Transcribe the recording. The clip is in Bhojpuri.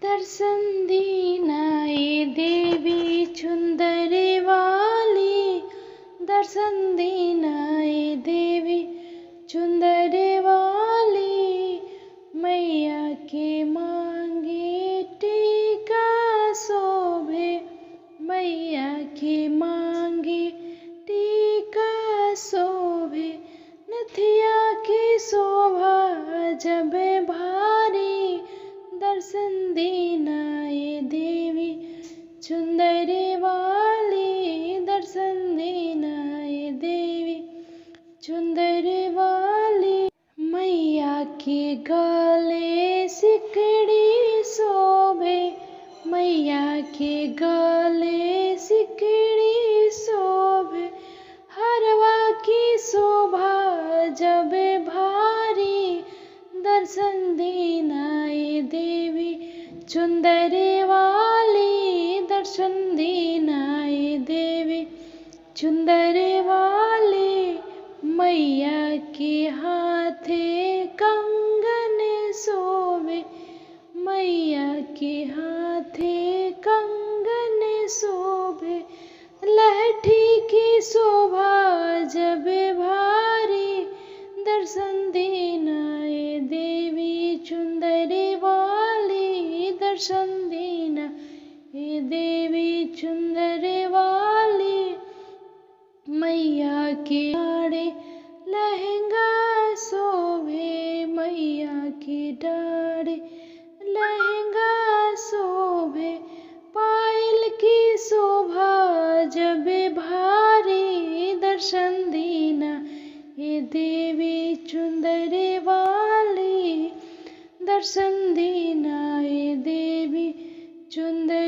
दर्शन दीना ये देवी चुंदरी वाली, दर्शन दीना ये देवी चुंदरी वाली। मैया के मांगे टीका शोभे, मैया के मांगे टीका शोभे। नथिया की शोभा जब भारी, दर्शन दीना ये देवी चुंदरी वाली, दर्शन दीना ये देवी चुंदरी वाली। मैया के गले सिकड़ी शोभे, मैया के गले सिकड़ी शोभे। हरवा की शोभा जब भारी, दर्शन दीना ये देवी चुंदरी वाली, दर्शन दीना ये देवी चुंदरी वाली। मैया के हाथे कंगन शोभे, मैया के हाथे कंगन शोभे। लहठी की शोभा जब भारी, दर्शन दीना ये देवी चुंदरी वाली, दर्शन दीना ये देवी चुंदरी वाली। मैया के डाढ़े लहंगा शोभे, मैया के डाढ़े लहंगा शोभे। पायल की शोभा जब भारी, दर्शन दीना ये देवी चुंदरी वाली, दर्शन दीना ये देवी चुंदरी